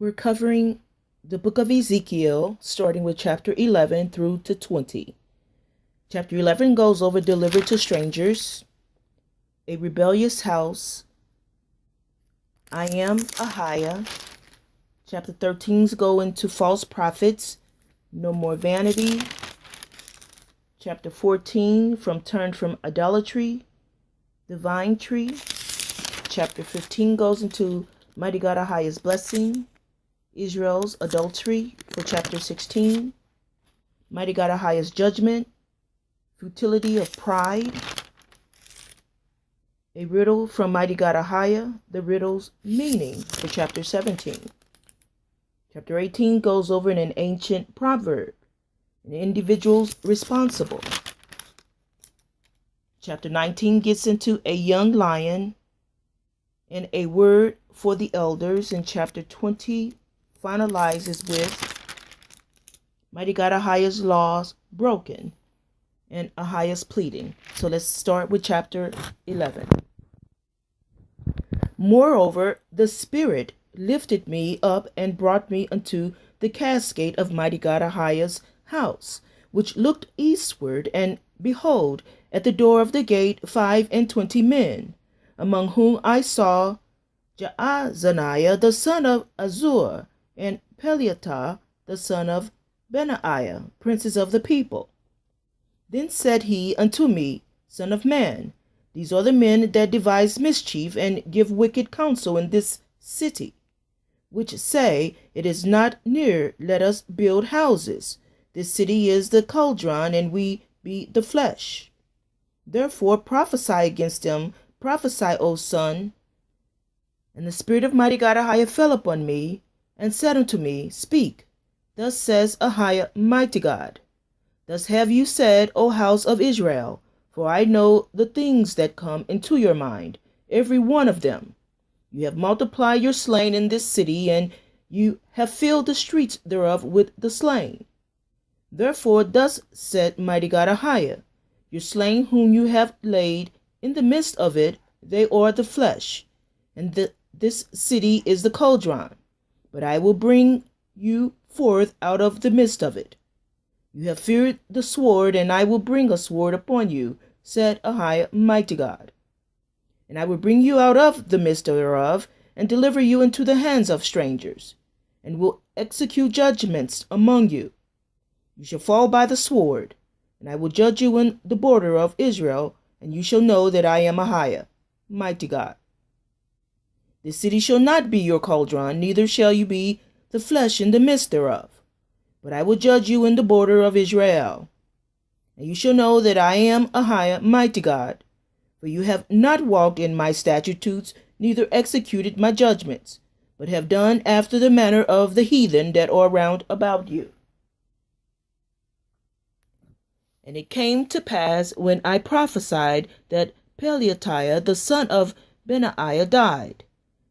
We're covering the book of Ezekiel, starting with chapter 11 through to 20. Chapter 11 goes over delivered to strangers, a rebellious house, I am Ahayah. Chapter 13 go into false prophets, no more vanity. Chapter 14 turned from idolatry, the vine tree. Chapter 15 goes into Mighty God AHAYAH's blessing, Israel's adultery for chapter 16, Mighty God AHAYAH's judgment, futility of pride, a riddle from Mighty God AHAYAH, the riddle's meaning for chapter 17. Chapter 18 goes over an ancient proverb, an individual's responsible. Chapter 19 gets into a young lion and a word for the elders, and chapter 20 finalizes with Mighty God AHAYAH's laws broken and AHAYAH's pleading. So let's start with chapter 11. Moreover, the Spirit lifted me up and brought me unto the cascade of Mighty God AHAYAH's house, which looked eastward, and behold, at the door of the gate 25 men, among whom I saw Jaazaniah the son of Azur, and Peliatah the son of Benaiah, princes of the people. Then said he unto me, Son of man, these are the men that devise mischief and give wicked counsel in this city, which say, It is not near, let us build houses. This city is the cauldron, and we be the flesh. Therefore prophesy against them, prophesy, O son. And the Spirit of Mighty God AHAYAH fell upon me, and said unto me, Speak. Thus says AHAYAH, Mighty God. Thus have you said, O house of Israel, for I know the things that come into your mind, every one of them. You have multiplied your slain in this city, and you have filled the streets thereof with the slain. Therefore thus said Mighty God AHAYAH, Your slain whom you have laid in the midst of it, they are the flesh, and this city is the cauldron. But I will bring you forth out of the midst of it. You have feared the sword, and I will bring a sword upon you, said AHAYAH, Mighty God. And I will bring you out of the midst thereof, and deliver you into the hands of strangers, and will execute judgments among you. You shall fall by the sword, and I will judge you in the border of Israel, and you shall know that I am AHAYAH, Mighty God. This city shall not be your cauldron, neither shall you be the flesh in the midst thereof. But I will judge you in the border of Israel. And you shall know that I am AHAYAH, Mighty God. For you have not walked in my statutes, neither executed my judgments, but have done after the manner of the heathen that are round about you. And it came to pass, when I prophesied, that Peliatiah the son of Benaiah died.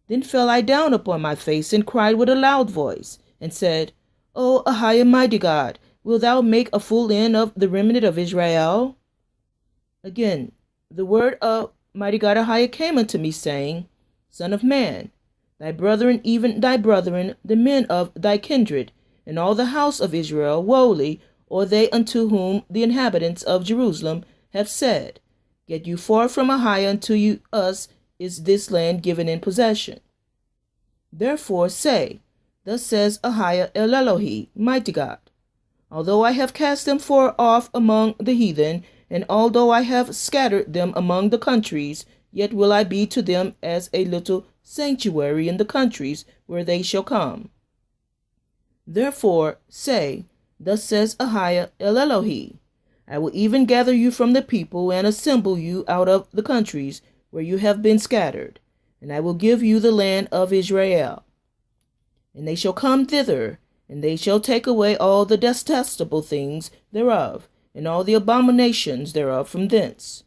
Then fell I down upon my face, and cried with a loud voice, and said, O AHAYAH, Mighty God, wilt thou make a full end of the remnant of Israel? Again, the word of Mighty God AHAYAH came unto me, saying, Son of man, thy brethren, even thy brethren, the men of thy kindred, and all the house of Israel, wholly, or they unto whom the inhabitants of Jerusalem have said, Get you far from AHAYAH, unto us is this land given in possession. Therefore say, Thus says AHAYAH El Elohi, Mighty God, although I have cast them far off among the heathen, and although I have scattered them among the countries, yet will I be to them as a little sanctuary in the countries where they shall come. Therefore say, Thus says AHAYAH El Elohi, I will even gather you from the people, and assemble you out of the countries where you have been scattered, and I will give you the land of Israel. And they shall come thither, and they shall take away all the detestable things thereof, and all the abominations thereof from thence.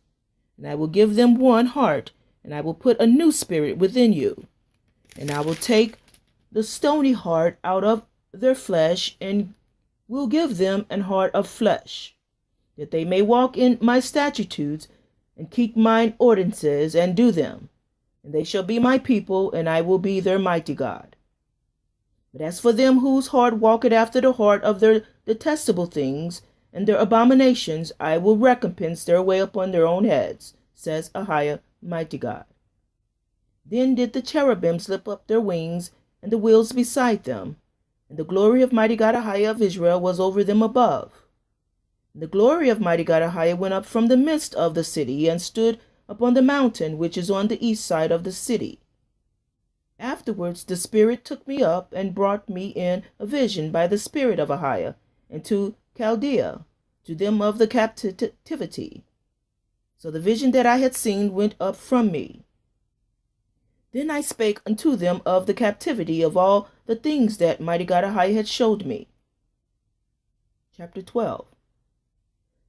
And I will give them one heart, and I will put a new spirit within you. And I will take the stony heart out of their flesh, and will give them an heart of flesh, that they may walk in my statutes, and keep mine ordinances, and do them. And they shall be my people, and I will be their mighty God. But as for them whose heart walketh after the heart of their detestable things and their abominations, I will recompense their way upon their own heads, says Ahiah, mighty God. Then did the cherubims lift up their wings, and the wheels beside them, and the glory of mighty God Ahiah of Israel was over them above. And the glory of mighty God Ahiah went up from the midst of the city, and stood upon the mountain which is on the east side of the city. Afterwards the Spirit took me up, and brought me in a vision by the Spirit of Ahiah, into Chaldea, to them of the captivity. So the vision that I had seen went up from me. Then I spake unto them of the captivity, of all the things that mighty God Ahiah had showed me. Chapter 12.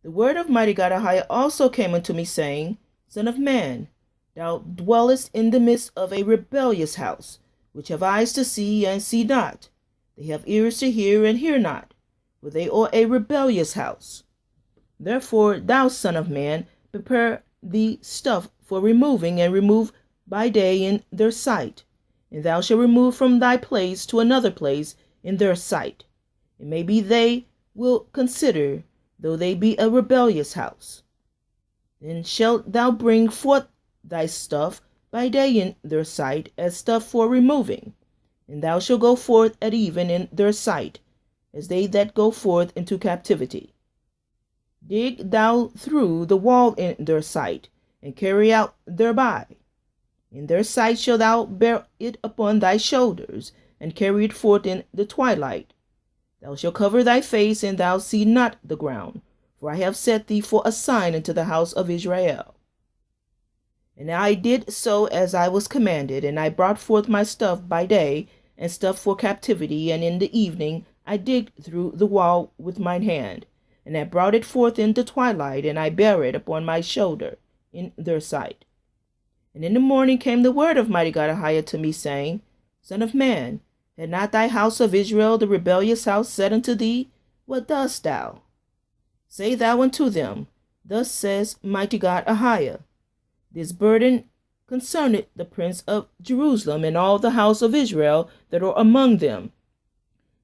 The word of mighty God Ahiah also came unto me, saying, Son of man, thou dwellest in the midst of a rebellious house, which have eyes to see, and see not. They have ears to hear, and hear not, for they are a rebellious house. Therefore, thou son of man, prepare thee stuff for removing, and remove by day in their sight. And thou shalt remove from thy place to another place in their sight. It may be they will consider, though they be a rebellious house. Then shalt thou bring forth thy stuff by day in their sight, as stuff for removing. And thou shalt go forth at even in their sight, as they that go forth into captivity. Dig thou through the wall in their sight, and carry out thereby. In their sight shalt thou bear it upon thy shoulders, and carry it forth in the twilight. Thou shalt cover thy face, and thou see not the ground, for I have set thee for a sign unto the house of Israel. And I did so as I was commanded, and I brought forth my stuff by day, and stuff for captivity, and in the evening I digged through the wall with mine hand, and I brought it forth in the twilight, and I bare it upon my shoulder in their sight. And in the morning came the word of mighty God Ahiah to me, saying, Son of man, had not thy house of Israel, the rebellious house, said unto thee, What dost thou? Say thou unto them, Thus says mighty God Ahiah, This burden concerneth the prince of Jerusalem, and all the house of Israel that are among them.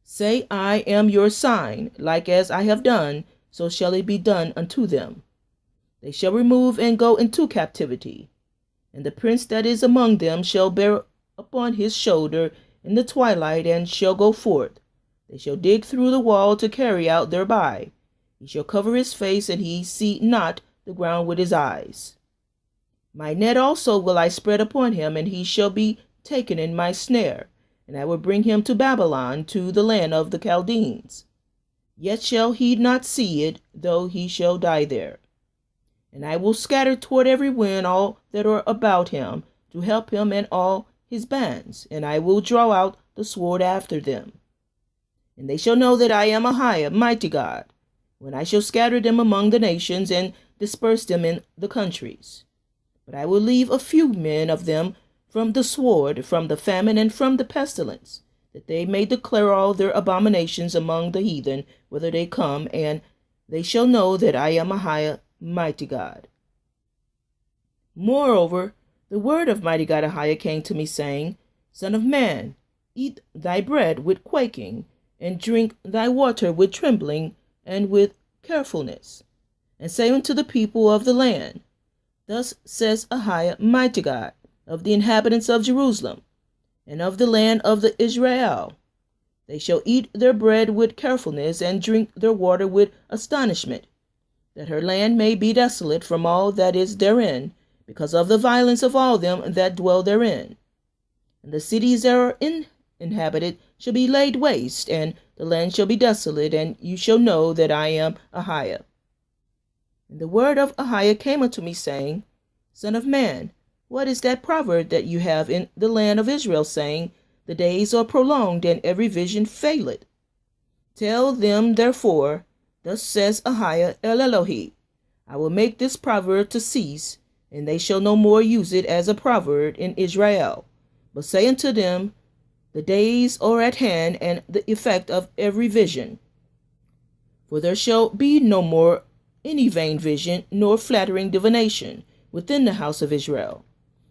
Say, I am your sign, like as I have done, so shall it be done unto them. They shall remove and go into captivity. And the prince that is among them shall bear upon his shoulder in the twilight, and shall go forth. They shall dig through the wall to carry out thereby. He shall cover his face, and he see not the ground with his eyes. My net also will I spread upon him, and he shall be taken in my snare, and I will bring him to Babylon, to the land of the Chaldeans. Yet shall he not see it, though he shall die there. And I will scatter toward every wind all that are about him, to help him and all his bands, and I will draw out the sword after them. And they shall know that I am Ahiah, mighty God, when I shall scatter them among the nations, and disperse them in the countries. But I will leave a few men of them from the sword, from the famine, and from the pestilence, that they may declare all their abominations among the heathen, whither they come, and they shall know that I am Ahiah, mighty God. Moreover, the word of mighty God Ahiah came to me, saying, Son of man, eat thy bread with quaking, and drink thy water with trembling and with carefulness, and say unto the people of the land, Thus says Ahiah, mighty God, of the inhabitants of Jerusalem, and of the land of the Israel. They shall eat their bread with carefulness, and drink their water with astonishment, that her land may be desolate from all that is therein, because of the violence of all them that dwell therein. And the cities that are inhabited shall be laid waste, and the land shall be desolate, and you shall know that I am Ahiah. And the word of Ahiah came unto me, saying, Son of man, what is that proverb that you have in the land of Israel, saying, The days are prolonged, and every vision faileth? Tell them, therefore, Thus says Ahiah el Elohi, I will make this proverb to cease, and they shall no more use it as a proverb in Israel. But say unto them, The days are at hand, and the effect of every vision. For there shall be no more any vain vision, nor flattering divination within the house of Israel.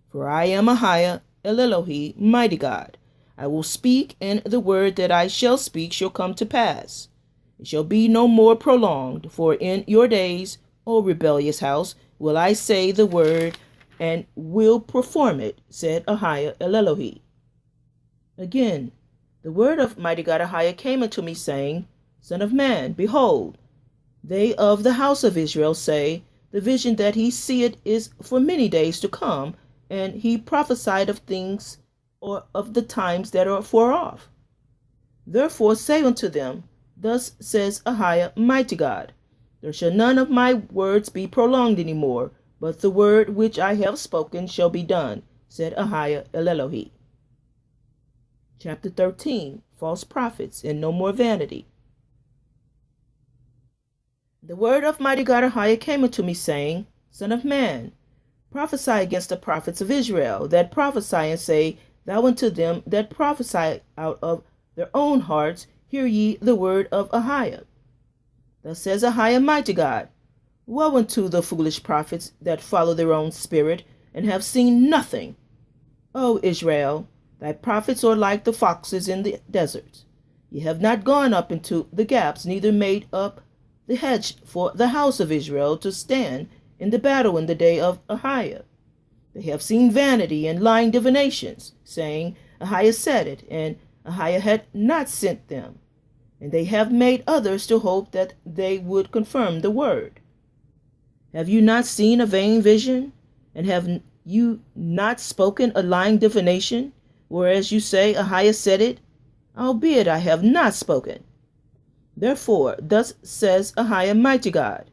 For I am Ahiah el Elohi, mighty God. I will speak, and the word that I shall speak shall come to pass. It shall be no more prolonged, for in your days, O rebellious house, will I say the word, and will perform it, said Ahiah el Elohi. Again, the word of Mighty God AHAYAH came unto me, saying, Son of man, behold, they of the house of Israel say, the vision that he seeth is for many days to come, and he prophesied of things or of the times that are far off. Therefore say unto them, Thus says Ahiah, Mighty God, there shall none of my words be prolonged any more, but the word which I have spoken shall be done, said Ahiah el Elohi. Chapter 13. False prophets and no more vanity. The word of Mighty God AHAYAH came unto me, saying, Son of man, prophesy against the prophets of Israel, that prophesy, and say thou unto them that prophesy out of their own hearts, Hear ye the word of Ahiah. Thus says Ahiah, Mighty God, Woe unto the foolish prophets that follow their own spirit, and have seen nothing. O Israel, thy prophets are like the foxes in the deserts. Ye have not gone up into the gaps, neither made up the hedge for the house of Israel to stand in the battle in the day of Ahiah. They have seen vanity and lying divinations, saying, Ahiah said it, and Ahiah had not sent them. And they have made others to hope that they would confirm the word. Have you not seen a vain vision? And have you not spoken a lying divination? Whereas you say, Ahiah said it, albeit I have not spoken. Therefore, thus says Ahiah, Mighty God,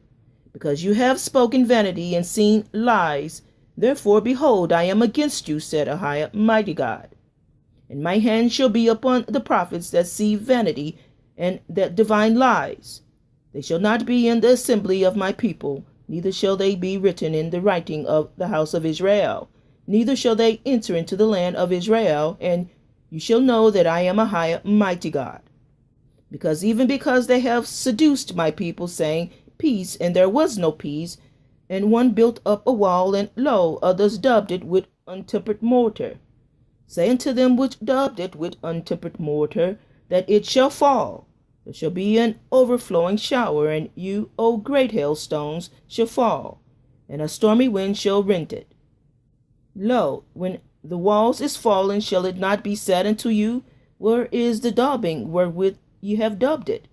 because you have spoken vanity and seen lies, therefore, behold, I am against you, said Ahiah, Mighty God. And my hand shall be upon the prophets that see vanity and that divine lies. They shall not be in the assembly of my people, neither shall they be written in the writing of the house of Israel, neither shall they enter into the land of Israel, and you shall know that I am Ahiah, Mighty God. Because they have seduced my people, saying, Peace, and there was no peace, and one built up a wall, and lo, others daubed it with untempered mortar. Say unto them which daubed it with untempered mortar, that it shall fall. There shall be an overflowing shower, and you, O great hailstones, shall fall, and a stormy wind shall rend it. Lo, when the walls is fallen, shall it not be said unto you, Where is the daubing wherewith ye have daubed it?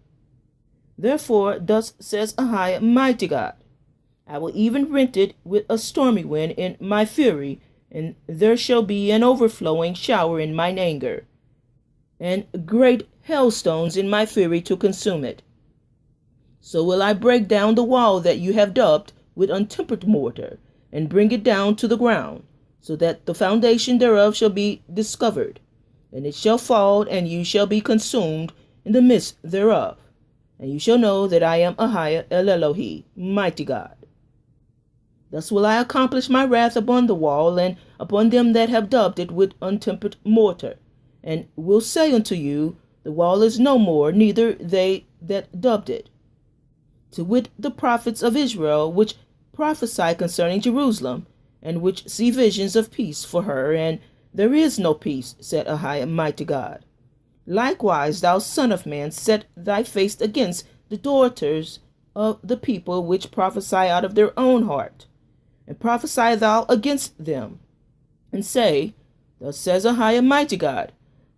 Therefore, thus says Ahiah, Mighty God, I will even rent it with a stormy wind in my fury, and there shall be an overflowing shower in mine anger, and great hailstones in my fury to consume it. So will I break down the wall that you have daubed with untempered mortar, and bring it down to the ground, so that the foundation thereof shall be discovered, and it shall fall, and you shall be consumed in the midst thereof. And you shall know that I am Ahiah el Elohi, Mighty God. Thus will I accomplish my wrath upon the wall, and upon them that have daubed it with untempered mortar, and will say unto you, The wall is no more, neither they that daubed it. To wit, the prophets of Israel, which prophesy concerning Jerusalem, and which see visions of peace for her, and there is no peace, said Ahiah, Mighty God. Likewise, thou son of man, set thy face against the daughters of the people which prophesy out of their own heart, and prophesy thou against them, and say, Thus says Ahiah, Mighty God,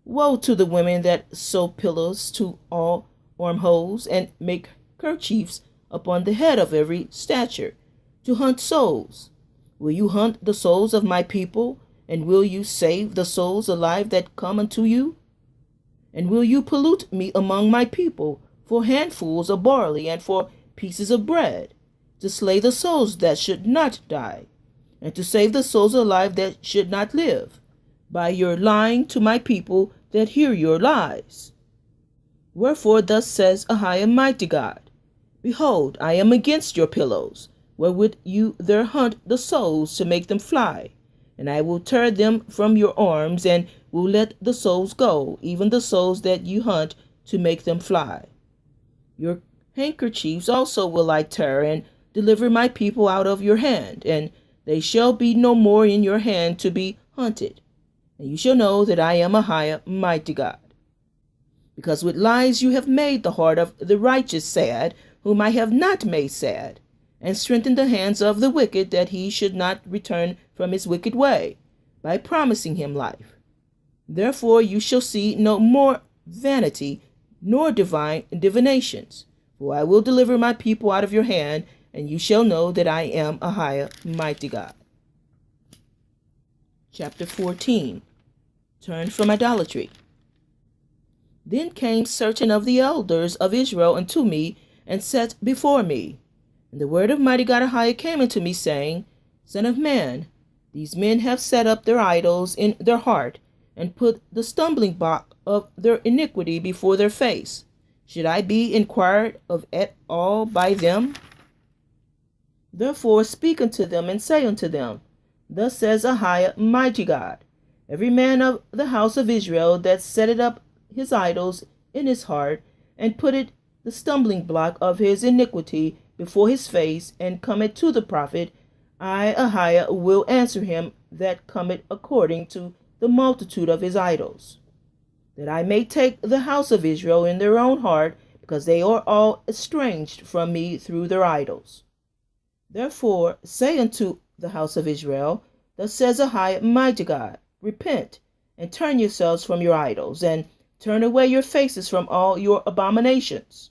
Woe to the women that sew pillows to all armholes, and make kerchiefs upon the head of every stature, to hunt souls. Will you hunt the souls of my people, and will you save the souls alive that come unto you? And will you pollute me among my people for handfuls of barley and for pieces of bread, to slay the souls that should not die, and to save the souls alive that should not live, by your lying to my people that hear your lies? Wherefore thus says Ahiah, Mighty God, Behold, I am against your pillows, wherewith you there hunt the souls to make them fly, and I will tear them from your arms, and will let the souls go, even the souls that you hunt to make them fly. Your handkerchiefs also will I tear, and deliver my people out of your hand, and they shall be no more in your hand to be hunted. and you shall know that I am AHAYAH, mighty God. Because with lies you have made the heart of the righteous sad, whom I have not made sad, and strengthened the hands of the wicked, that he should not return from his wicked way, by promising him life. Therefore you shall see no more vanity, nor divinations, for I will deliver my people out of your hand, and you shall know that I am AHAYAH, mighty God. Chapter 14. Turn from idolatry. Then came certain of the elders of Israel unto me, and sat before me. And the word of Mighty God AHAYAH came unto me, saying, Son of man, these men have set up their idols in their heart, and put the stumbling block of their iniquity before their face. Should I be inquired of at all by them? Therefore speak unto them, and say unto them, Thus says AHAYAH, mighty God, every man of the house of Israel that setteth up his idols in his heart, and putteth the stumbling block of his iniquity before his face, and cometh to the prophet, I, AHAYAH, will answer him that cometh according to the multitude of his idols, that I may take the house of Israel in their own heart, because they are all estranged from me through their idols. Therefore say unto the house of Israel, Thus says AHAYAH, mighty God, repent, and turn yourselves from your idols, and turn away your faces from all your abominations.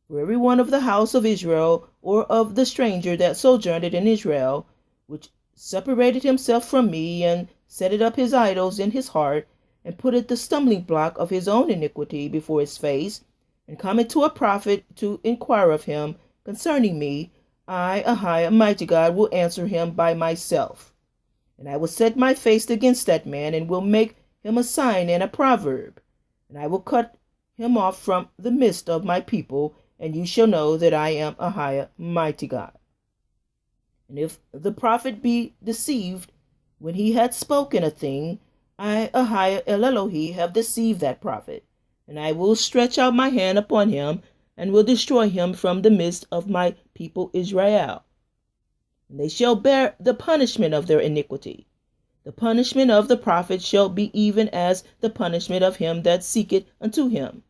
For every one of the house of Israel, or of the stranger that sojourned in Israel, which separated himself from me, and setteth up his idols in his heart, and putteth the stumbling block of his own iniquity before his face, and cometh to a prophet to inquire of him concerning me, I, AHAYAH, mighty God, will answer him by myself. And I will set my face against that man, and will make him a sign and a proverb, and I will cut him off from the midst of my people, and you shall know that I am AHAYAH, mighty God. And if the prophet be deceived when he had spoken a thing, I, AHAYAH Elohim, have deceived that prophet, and I will stretch out my hand upon him, and will destroy him from the midst of my people Israel. And they shall bear the punishment of their iniquity. The punishment of the prophet shall be even as the punishment of him that seeketh unto him,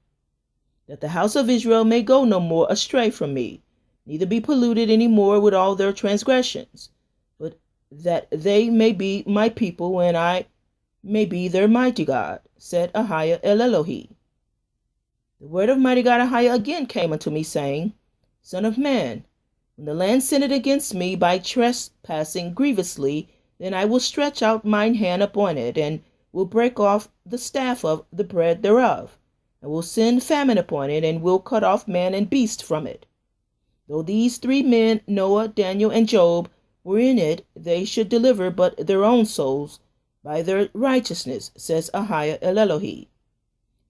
that the house of Israel may go no more astray from me, neither be polluted any more with all their transgressions, but that they may be my people, and I may be their mighty God, said AHAYAH Elohim. The word of Mighty God AHAYAH again came unto me, saying, Son of man, when the land sinned against me by trespassing grievously, then I will stretch out mine hand upon it, and will break off the staff of the bread thereof, and will send famine upon it, and will cut off man and beast from it. Though these three men, Noah, Daniel, and Job, were in it, they should deliver but their own souls by their righteousness, says AHAYAH Elohim.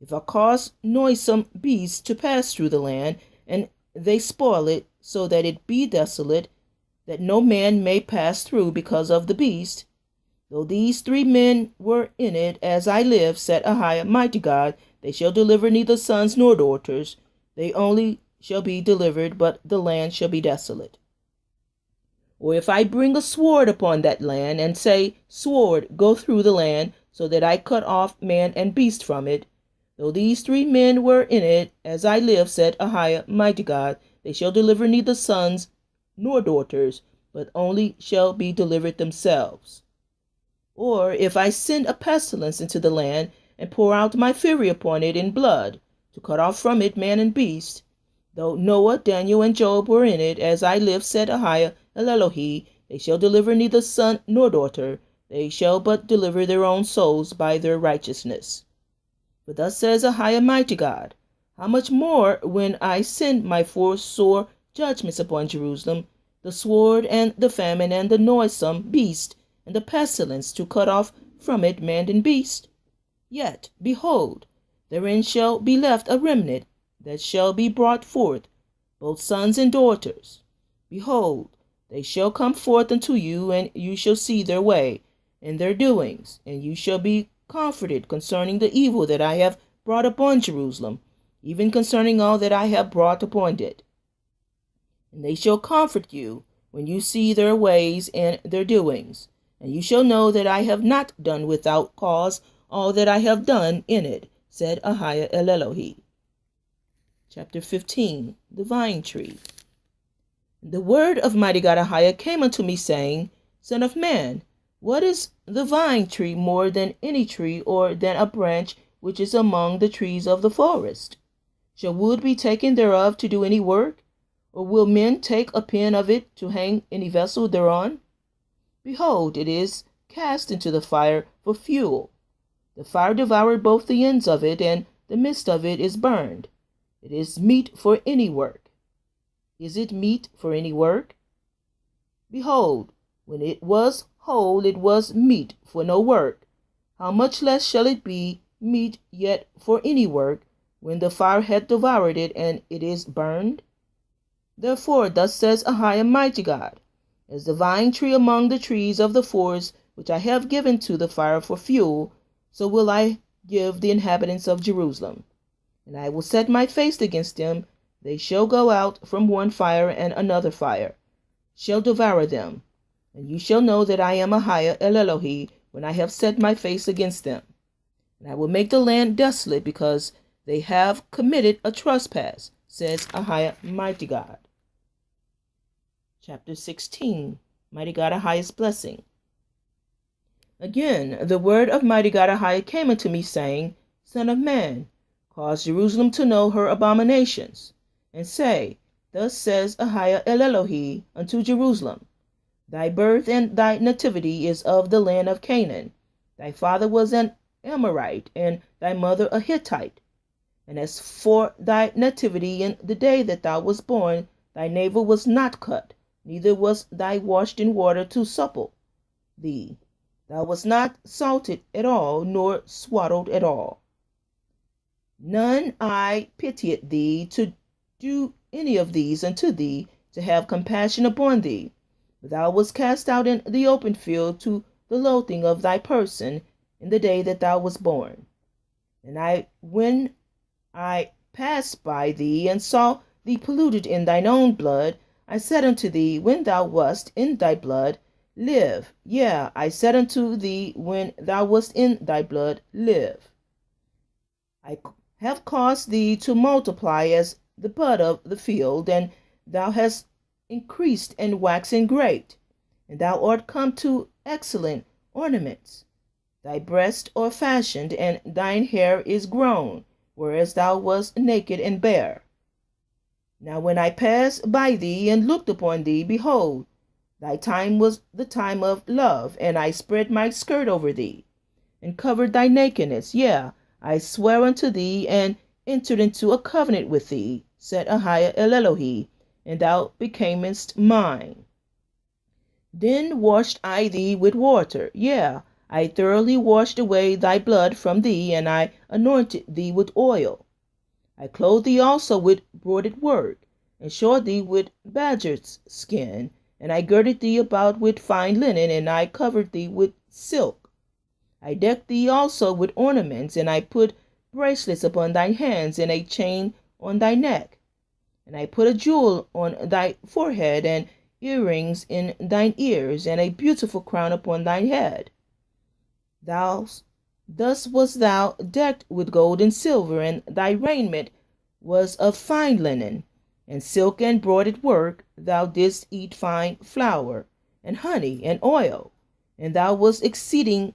If I cause noisome beasts to pass through the land, and they spoil it, so that it be desolate, that no man may pass through because of the beast, though these three men were in it, as I live, said AHAYAH, mighty God, they shall deliver neither sons nor daughters, they only shall be delivered, but the land shall be desolate. Or if I bring a sword upon that land, and say, Sword, go through the land, so that I cut off man and beast from it, though these three men were in it, as I live, said AHAYAH, mighty God, they shall deliver neither sons nor daughters, but only shall be delivered themselves. Or if I send a pestilence into the land, and pour out my fury upon it in blood, to cut off from it man and beast, though Noah, Daniel, and Job were in it, as I live, said AHAYAH Elohim, they shall deliver neither son nor daughter, they shall but deliver their own souls by their righteousness. For thus says AHAYAH, mighty God, how much more when I send my four sore judgments upon Jerusalem, the sword, and the famine, and the noisome beast, and the pestilence, to cut off from it man and beast? Yet, behold, therein shall be left a remnant that shall be brought forth, both sons and daughters. Behold, they shall come forth unto you, and you shall see their way and their doings, and you shall be comforted concerning the evil that I have brought upon Jerusalem, even concerning all that I have brought upon it. And they shall comfort you when you see their ways and their doings, and you shall know that I have not done without cause all that I have done in it, said Ahayah el Elohi. Chapter 15. The Vine Tree. The word of Mighty God AHAYAH came unto me, saying, Son of man, what is the vine tree more than any tree, or than a branch which is among the trees of the forest? Shall wood be taken thereof to do any work? Or will men take a pin of it to hang any vessel thereon? Behold, it is cast into the fire for fuel. The fire devoured both the ends of it, and the midst of it is burned. It is meat for any work. Is it meat for any work? Behold, when it was whole, it was meat for no work. How much less shall it be meat yet for any work, when the fire hath devoured it, and it is burned? Therefore thus says Ahayah Mighty God, as the vine tree among the trees of the forest, which I have given to the fire for fuel, so will I give the inhabitants of Jerusalem. And I will set my face against them. They shall go out from one fire, and another fire shall devour them. And you shall know that I am Ahayah el Elohi, when I have set my face against them. And I will make the land desolate, because they have committed a trespass, says Ahayah Mighty God. Chapter 16. Mighty God AHAYAH's Blessing. Again, the word of Mighty God AHAYAH came unto me, saying, Son of man, cause Jerusalem to know her abominations, and say, Thus says Ahayah el Elohi unto Jerusalem, Thy birth and thy nativity is of the land of Canaan. Thy father was an Amorite, and thy mother a Hittite. And as for thy nativity, in the day that thou wast born, thy navel was not cut, neither was thy washed in water to supple thee. Thou wast not salted at all, nor swaddled at all. None I pitied thee to do any of these unto thee, to have compassion upon thee. But thou wast cast out in the open field to the loathing of thy person in the day that thou wast born. And when I passed by thee, and saw thee polluted in thine own blood, I said unto thee, when thou wast in thy blood, live. Yea, I said unto thee, when thou wast in thy blood, live. I have caused thee to multiply as the bud of the field, and thou hast increased and waxen great, and thou art come to excellent ornaments. Thy breasts are fashioned, and thine hair is grown, whereas thou wast naked and bare. Now when I passed by thee and looked upon thee, behold, thy time was the time of love, and I spread my skirt over thee, and covered thy nakedness. Yea, I swear unto thee, and entered into a covenant with thee, said Ahayah el Elohi, and thou becamest mine. Then washed I thee with water. Yea, I thoroughly washed away thy blood from thee, and I anointed thee with oil. I clothed thee also with broidered work, and shod thee with badger's skin, and I girded thee about with fine linen, and I covered thee with silk. I decked thee also with ornaments, and I put bracelets upon thy hands, and a chain on thy neck. And I put a jewel on thy forehead, and earrings in thine ears, and a beautiful crown upon thy head. Thus wast thou decked with gold and silver, and thy raiment was of fine linen, and silk and broidered work. Thou didst eat fine flour, and honey, and oil, and thou wast exceedingly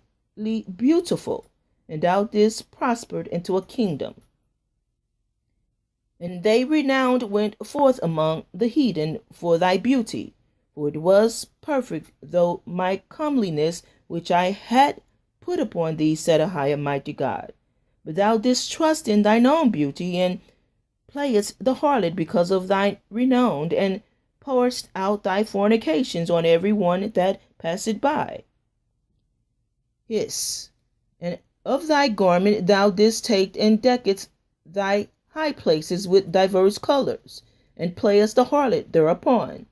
beautiful, and thou didst prosper into a kingdom. And they renowned went forth among the heathen for thy beauty, for it was perfect, though my comeliness which I had put upon thee, said Ahayah Mighty God. But thou didst trust in thine own beauty, and playest the harlot because of thy renown, and pourest out thy fornications on every one that passeth by. And of thy garment thou didst take and deckest thy high places with diverse colors, and playest the harlot thereupon.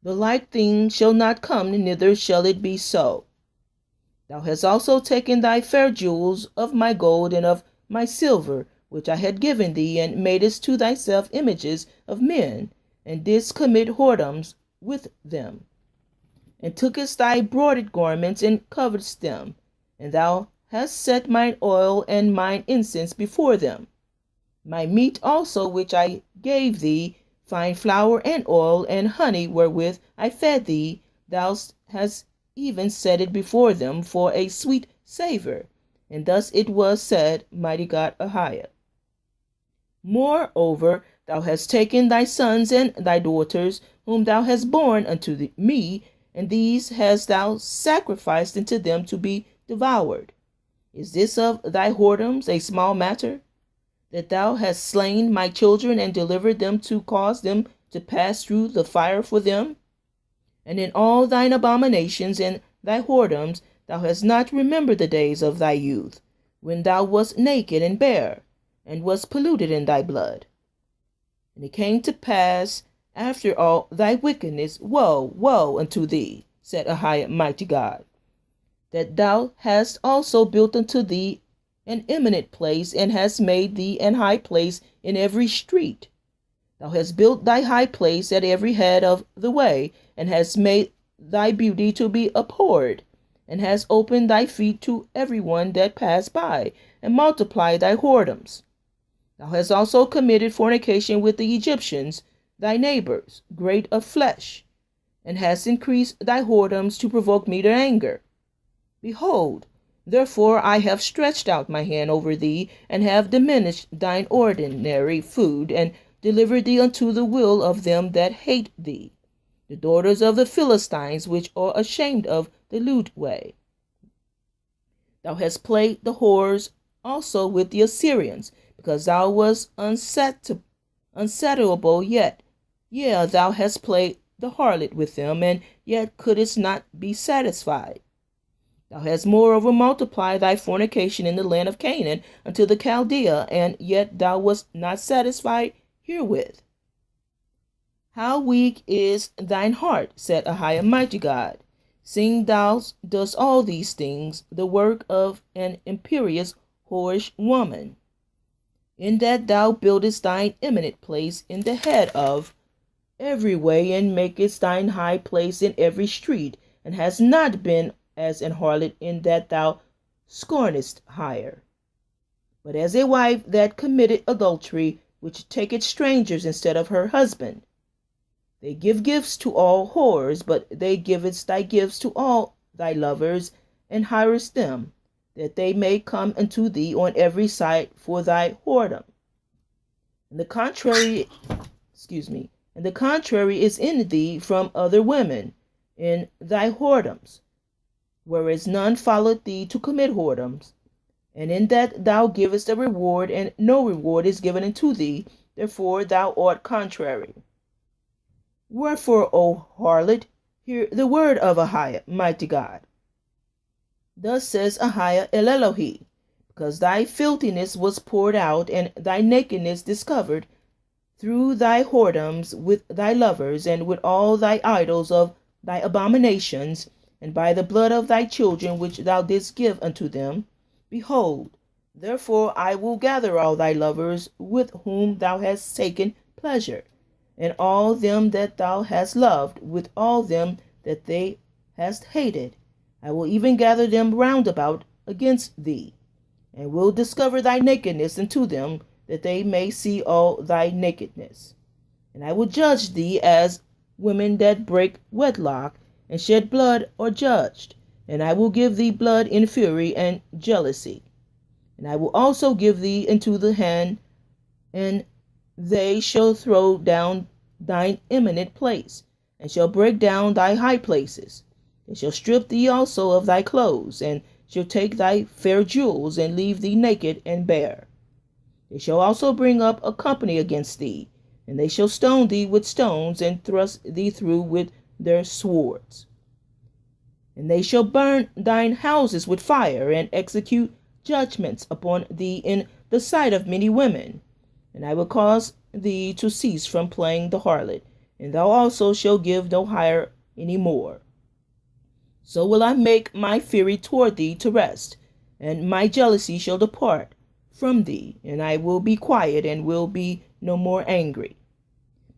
The like thing shall not come, neither shall it be so. Thou hast also taken thy fair jewels of my gold and of my silver, which I had given thee, and madest to thyself images of men, and didst commit whoredoms with them. and tookest thy broidered garments, and coveredst them. And thou hast set mine oil and mine incense before them. My meat also which I gave thee, fine flour and oil and honey wherewith I fed thee, thou hast even set it before them for a sweet savour. And thus it was said, Mighty God AHAYAH. Moreover, thou hast taken thy sons and thy daughters, whom thou hast borne unto me, and these hast thou sacrificed unto them to be devoured. Is this of thy whoredoms a small matter, that thou hast slain my children and delivered them to cause them to pass through the fire for them? And in all thine abominations and thy whoredoms thou hast not remembered the days of thy youth, when thou wast naked and bare, and wast polluted in thy blood. And it came to pass, after all thy wickedness, woe, woe unto thee, said AHAYAH, Mighty God, that thou hast also built unto thee an eminent place, and hast made thee an high place in every street. Thou hast built thy high place at every head of the way, and hast made thy beauty to be abhorred, and hast opened thy feet to every one that passed by, and multiplied thy whoredoms. Thou hast also committed fornication with the Egyptians, thy neighbors, great of flesh, and hast increased thy whoredoms to provoke me to anger. Behold, therefore I have stretched out my hand over thee, and have diminished thine ordinary food, and delivered thee unto the will of them that hate thee, the daughters of the Philistines, which are ashamed of the lewd way. Thou hast played the whores also with the Assyrians, because thou wast unsatiable yet. Yea, thou hast played the harlot with them, and yet couldst not be satisfied. Thou hast moreover multiplied thy fornication in the land of Canaan unto the Chaldea, and yet thou wast not satisfied herewith. How weak is thine heart, said AHAYAH, Mighty God, seeing thou dost all these things, the work of an imperious whorish woman, in that thou buildest thine eminent place in the head of every way, and makest thine high place in every street, and hast not been as an harlot, in that thou scornest hire, but as a wife that committed adultery, which taketh strangers instead of her husband. They give gifts to all whores, but they givest thy gifts to all thy lovers, and hirest them, that they may come unto thee on every side for thy whoredom. And the contrary is in thee from other women in thy whoredoms, whereas none followed thee to commit whoredoms. And in that thou givest a reward, and no reward is given unto thee, therefore thou art contrary. Wherefore, O harlot, hear the word of AHAYAH, Mighty God. Thus says AHAYAH El Elohi, because thy filthiness was poured out, and thy nakedness discovered, through thy whoredoms with thy lovers, and with all thy idols of thy abominations, and by the blood of thy children which thou didst give unto them. Behold, therefore I will gather all thy lovers with whom thou hast taken pleasure, and all them that thou hast loved, with all them that thou hast hated. I will even gather them round about against thee, and will discover thy nakedness unto them, that they may see all thy nakedness. And I will judge thee as women that break wedlock, and shed blood are judged. And I will give thee blood in fury and jealousy. And I will also give thee into the hand, and they shall throw down thine eminent place, and shall break down thy high places. They shall strip thee also of thy clothes, and shall take thy fair jewels, and leave thee naked and bare. They shall also bring up a company against thee, and they shall stone thee with stones, and thrust thee through with their swords. And they shall burn thine houses with fire, and execute judgments upon thee in the sight of many women. And I will cause thee to cease from playing the harlot, and thou also shalt give no hire any more. So will I make my fury toward thee to rest, and my jealousy shall depart from thee, and I will be quiet, and will be no more angry.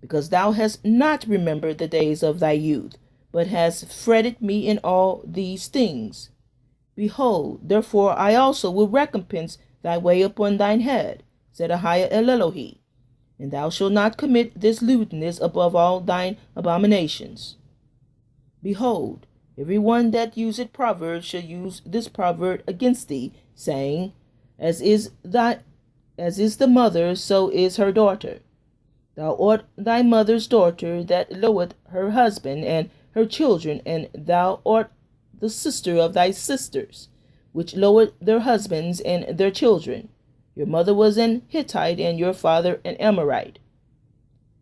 Because thou hast not remembered the days of thy youth, but hast fretted me in all these things. Behold, therefore I also will recompense thy way upon thine head, said Ahayah Elohim, and thou shalt not commit this lewdness above all thine abominations. Behold, every one that useth proverbs shall use this proverb against thee, saying, As is the mother, so is her daughter. Thou art thy mother's daughter that loweth her husband and her children, and thou art the sister of thy sisters, which lowered their husbands and their children. Your mother was an Hittite, and your father an Amorite.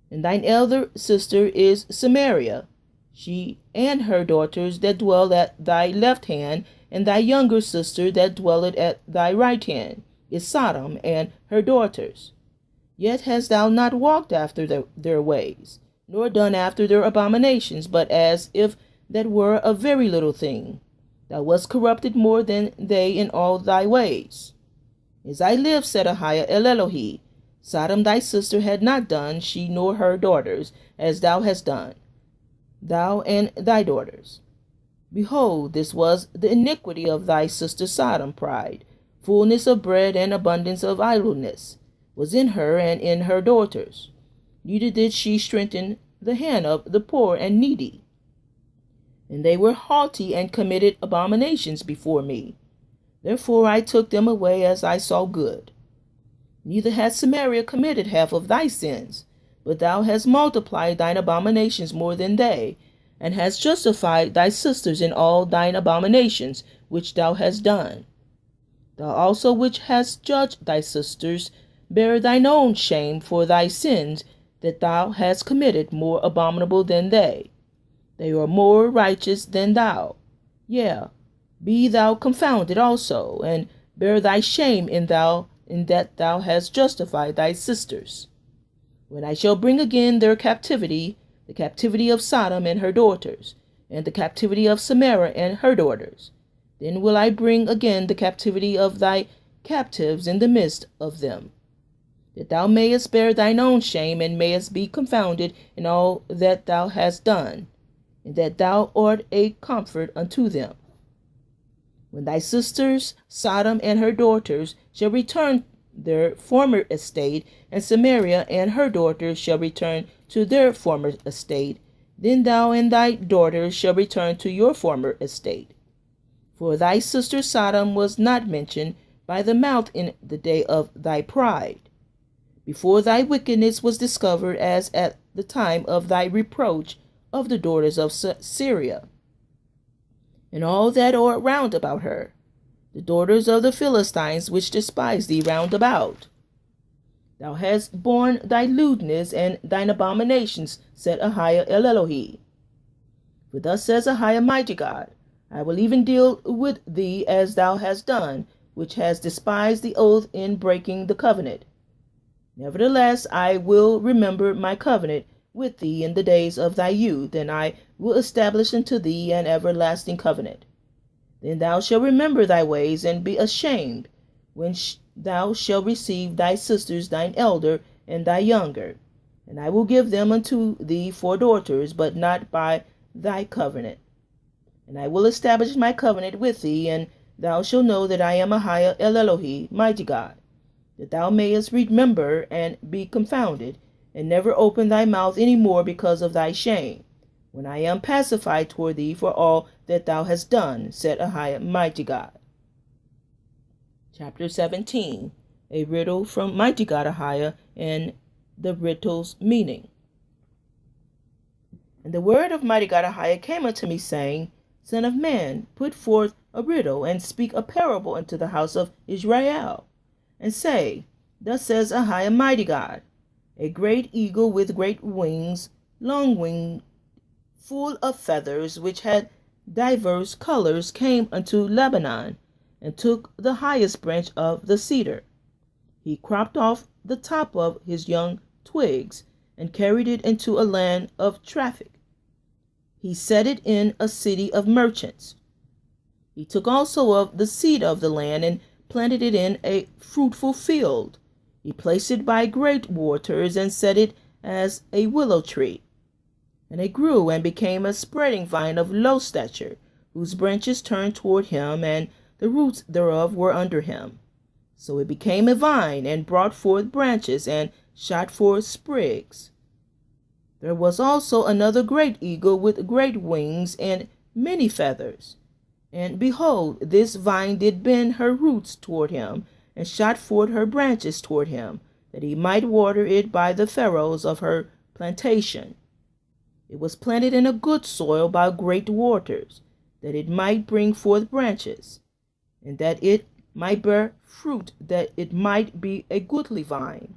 And thine elder sister is Samaria, she and her daughters that dwell at thy left hand, and thy younger sister that dwelleth at thy right hand is Sodom and her daughters. Yet hast thou not walked after their ways, nor done after their abominations, but as if that were a very little thing. Thou wast corrupted more than they in all thy ways. As I live, said Ahayah Elohim, Sodom thy sister had not done, she nor her daughters, as thou hast done, thou and thy daughters. Behold, this was the iniquity of thy sister Sodom. Pride, fullness of bread, and abundance of idleness was in her and in her daughters. Neither did she strengthen the hand of the poor and needy. And they were haughty and committed abominations before me. Therefore I took them away as I saw good. Neither hath Samaria committed half of thy sins, but thou hast multiplied thine abominations more than they, and hast justified thy sisters in all thine abominations which thou hast done. Thou also which hast judged thy sisters, bear thine own shame for thy sins that thou hast committed, more abominable than they. They are more righteous than thou. Yea, be thou confounded also, and bear thy shame in that thou hast justified thy sisters. When I shall bring again their captivity, the captivity of Sodom and her daughters, and the captivity of Samaria and her daughters, then will I bring again the captivity of thy captives in the midst of them, that thou mayest bear thine own shame, and mayest be confounded in all that thou hast done, and that thou art a comfort unto them. When thy sisters, Sodom and her daughters, shall return their former estate, and Samaria and her daughters shall return to their former estate, then thou and thy daughters shall return to your former estate. For thy sister Sodom was not mentioned by the mouth in the day of thy pride, before thy wickedness was discovered, as at the time of thy reproach of the daughters of Syria, and all that are round about her, the daughters of the Philistines, which despise thee round about. Thou hast borne thy lewdness and thine abominations, said Ahayah Elohim. For thus says Ahayah Mighty God, I will even deal with thee as thou hast done, which hast despised the oath in breaking the covenant. Nevertheless, I will remember my covenant with thee in the days of thy youth, and I will establish unto thee an everlasting covenant. Then thou shalt remember thy ways, and be ashamed, when thou shalt receive thy sisters, thine elder and thy younger. And I will give them unto thee for daughters, but not by thy covenant. And I will establish my covenant with thee, and thou shalt know that I am Ahayah Elohim, Mighty God, that thou mayest remember and be confounded, and never open thy mouth any more because of thy shame, when I am pacified toward thee for all that thou hast done, said Ahayah Mighty God. Chapter 17, a riddle from Mighty God Ahayah, and the riddle's meaning. And the word of Mighty God Ahayah came unto me, saying, Son of man, put forth a riddle, and speak a parable unto the house of Israel, and say, Thus says Ahayah Mighty God, a great eagle with great wings, long winged, full of feathers, which had divers colors, came unto Lebanon, and took the highest branch of the cedar. He cropped off the top of his young twigs, and carried it into a land of traffic. He set it in a city of merchants. He took also of the seed of the land, and planted it in a fruitful field. He placed it by great waters, and set it as a willow tree. And it grew and became a spreading vine of low stature, whose branches turned toward him, and the roots thereof were under him. So it became a vine, and brought forth branches, and shot forth sprigs. There was also another great eagle with great wings and many feathers. And behold, this vine did bend her roots toward him, and shot forth her branches toward him, that he might water it by the furrows of her plantation. It was planted in a good soil by great waters, that it might bring forth branches, and that it might bear fruit, that it might be a goodly vine.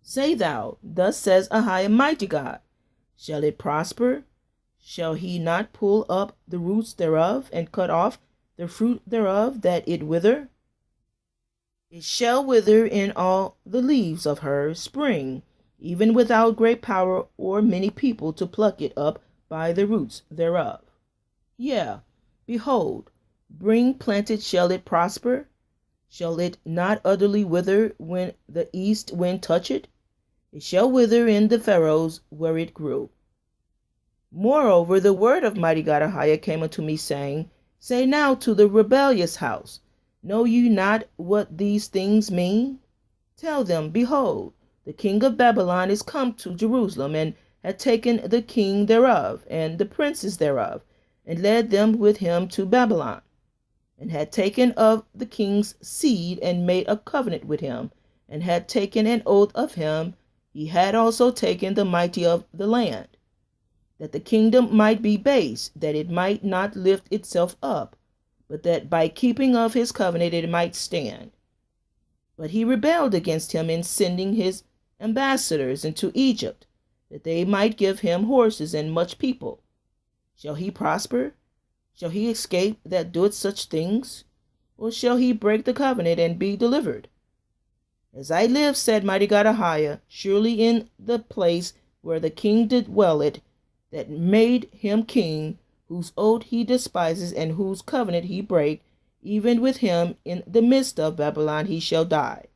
Say thou, thus says AHAYAH, mighty God, shall it prosper? Shall he not pull up the roots thereof, and cut off the fruit thereof, that it wither? It shall wither in all the leaves of her spring, even without great power or many people to pluck it up by the roots thereof. Yea, behold, being planted shall it prosper? Shall it not utterly wither when the east wind touch it? It shall wither in the furrows where it grew. Moreover, the word of Mighty God AHAYAH came unto me, saying, Say now to the rebellious house, Know ye not what these things mean? Tell them, Behold, the king of Babylon is come to Jerusalem, and hath taken the king thereof, and the princes thereof, and led them with him to Babylon, and had taken of the king's seed, and made a covenant with him, and had taken an oath of him. He had also taken the mighty of the land, that the kingdom might be base, that it might not lift itself up, but that by keeping of his covenant it might stand. But he rebelled against him in sending his ambassadors into Egypt, that they might give him horses and much people. Shall he prosper? Shall he escape that doeth such things? Or shall he break the covenant and be delivered? As I live, said Mighty God AHAYAH, surely in the place where the king did dwell it, that made him king, whose oath he despises, and whose covenant he brake, even with him in the midst of Babylon he shall die.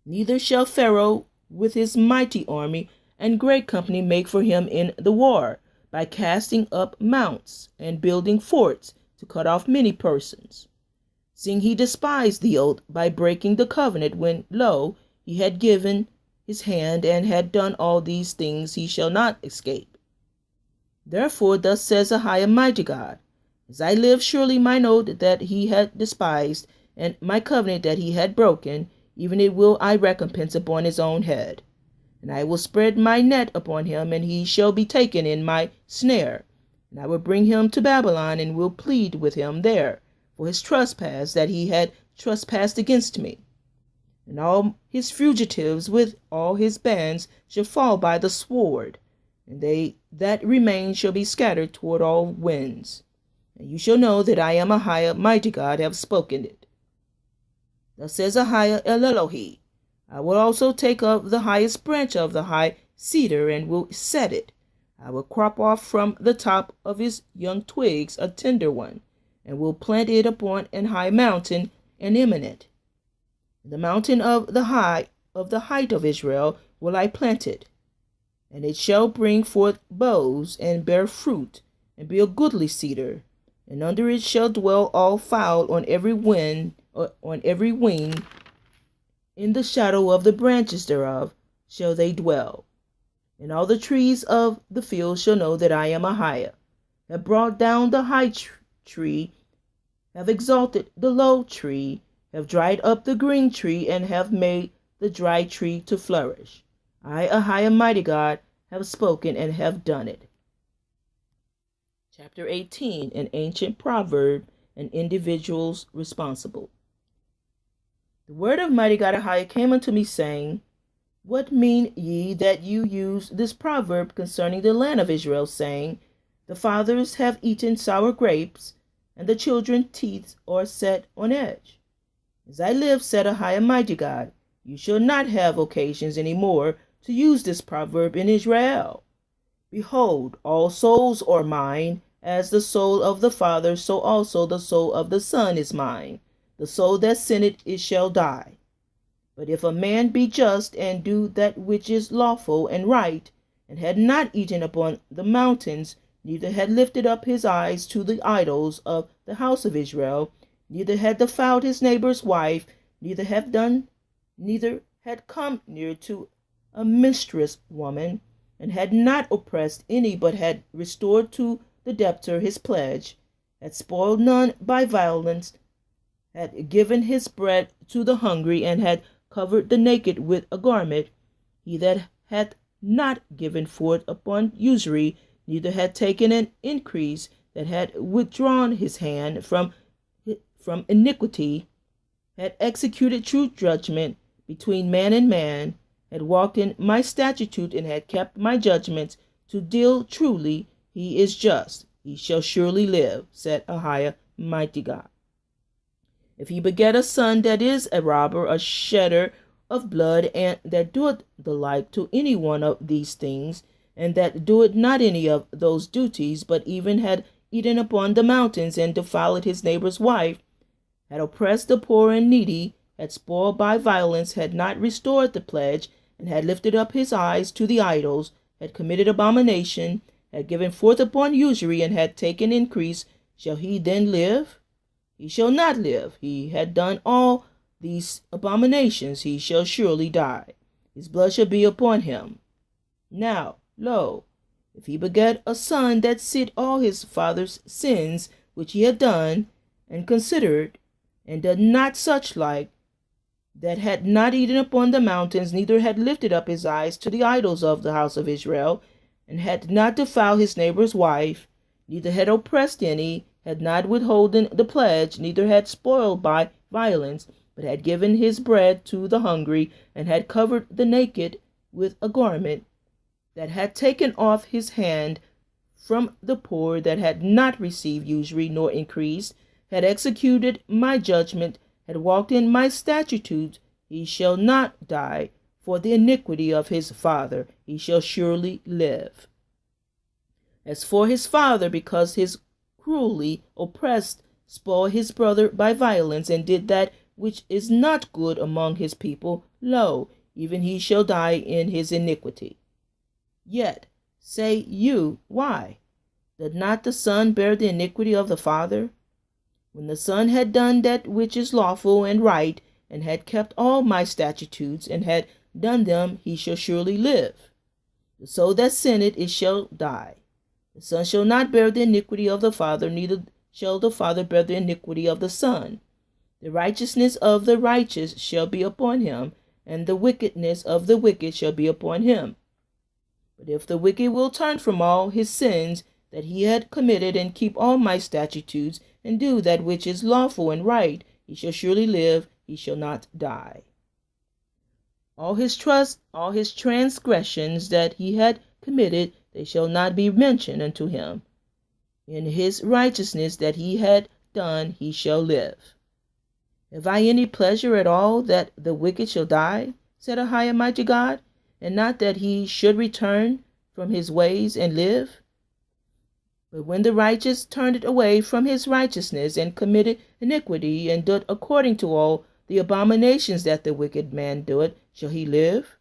Neither shall Pharaoh with his mighty army and great company make for him in the war, by casting up mounts and building forts to cut off many persons. Seeing he despised the oath by breaking the covenant, when, lo, he had given his hand and had done all these things, he shall not escape. Therefore thus says AHAYAH, mighty God, As I live, surely mine oath that he had despised, and my covenant that he had broken, even it will I recompense upon his own head. And I will spread my net upon him, and he shall be taken in my snare. And I will bring him to Babylon, and will plead with him there for his trespass that he had trespassed against me. And all his fugitives with all his bands shall fall by the sword, and they that remain shall be scattered toward all winds. And you shall know that I am AHAYAH, mighty God, have spoken it. Thus says AHAYAH Elohi, I will also take up the highest branch of the high cedar, and will set it. I will crop off from the top of his young twigs a tender one, and will plant it upon an high mountain and eminent. The mountain of the height of Israel will I plant it, and it shall bring forth boughs and bear fruit, and be a goodly cedar, and under it shall dwell all fowl on every wing. In the shadow of the branches thereof shall they dwell. And all the trees of the field shall know that I am AHAYAH, have brought down the high tree, have exalted the low tree, have dried up the green tree, and have made the dry tree to flourish. I, AHAYAH, mighty God, have spoken and have done it. Chapter 18, an ancient proverb, and individuals responsible. The word of Mighty God AHAYAH came unto me, saying, What mean ye that you use this proverb concerning the land of Israel, saying, The fathers have eaten sour grapes, and the children's teeth are set on edge? As I live, said AHAYAH, mighty God, you shall not have occasions any more to use this proverb in Israel. Behold, all souls are mine. As the soul of the Father, so also the soul of the Son is mine. The soul that sinneth, it shall die. But if a man be just, and do that which is lawful and right, and had not eaten upon the mountains, neither had lifted up his eyes to the idols of the house of Israel, neither had defiled his neighbor's wife, neither had come near to a mistress woman, and had not oppressed any, but had restored to the debtor his pledge, had spoiled none by violence, had given his bread to the hungry, and had covered the naked with a garment, he that hath not given forth upon usury, neither had taken an increase, that had withdrawn his hand from iniquity, had executed true judgment between man and man, had walked in my statute, and had kept my judgments to deal truly, he is just, he shall surely live, said Ahiah, mighty God. If he beget a son that is a robber, a shedder of blood, and that doeth the like to any one of these things, and that doeth not any of those duties, but even had eaten upon the mountains, and defiled his neighbor's wife, had oppressed the poor and needy, had spoiled by violence, had not restored the pledge, and had lifted up his eyes to the idols, had committed abomination, had given forth upon usury, and had taken increase, shall he then live? He shall not live. He had done all these abominations, he shall surely die. His blood shall be upon him. Now, lo, if he beget a son that sit all his father's sins which he had done, and considered, and did not such like, that had not eaten upon the mountains, neither had lifted up his eyes to the idols of the house of Israel, and had not defiled his neighbor's wife, neither had oppressed any, had not withholden the pledge, neither had spoiled by violence, but had given his bread to the hungry, and had covered the naked with a garment, that had taken off his hand from the poor, that had not received usury nor increase, had executed my judgment, had walked in my statutes, he shall not die. For the iniquity of his father he shall surely live. As for his father, because his cruelly oppressed, spoiled his brother by violence, and did that which is not good among his people, lo, even he shall die in his iniquity. Yet say you, why? Did not the son bear the iniquity of the father? When the son had done that which is lawful and right, and had kept all my statutes, and had done them, he shall surely live. The soul that sinneth, it shall die. The son shall not bear the iniquity of the father, neither shall the father bear the iniquity of the son. The righteousness of the righteous shall be upon him, and the wickedness of the wicked shall be upon him. But if the wicked will turn from all his sins that he had committed, and keep all my statutes, and do that which is lawful and right, he shall surely live, he shall not die. All his transgressions that he had committed, they shall not be mentioned unto him. In his righteousness that he had done, he shall live. Have I any pleasure at all that the wicked shall die, said Ahiah, mighty God, and not that he should return from his ways and live? But when the righteous turned away from his righteousness, and committed iniquity, and did according to all the abominations that the wicked man doeth, shall he live?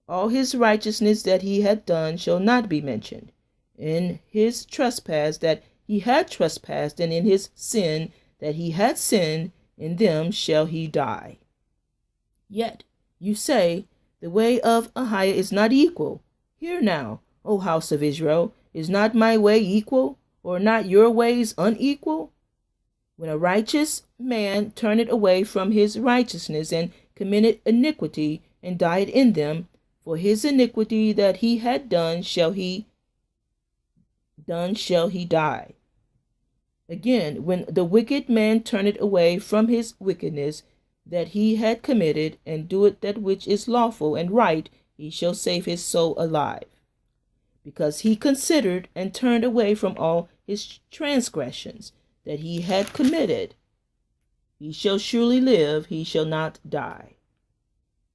All his righteousness that he had done shall not be mentioned. In his trespass that he had trespassed, and in his sin that he had sinned, in them shall he die. Yet you say, the way of Ahiah is not equal. Hear now, O house of Israel, is not my way equal, or not your ways unequal? When a righteous man turned away from his righteousness, and committed iniquity, and died in them, for his iniquity that he had done shall he die. Again, when the wicked man turneth away from his wickedness that he had committed, and doeth that which is lawful and right, he shall save his soul alive. Because he considered and turned away from all his transgressions that he had committed, he shall surely live, he shall not die.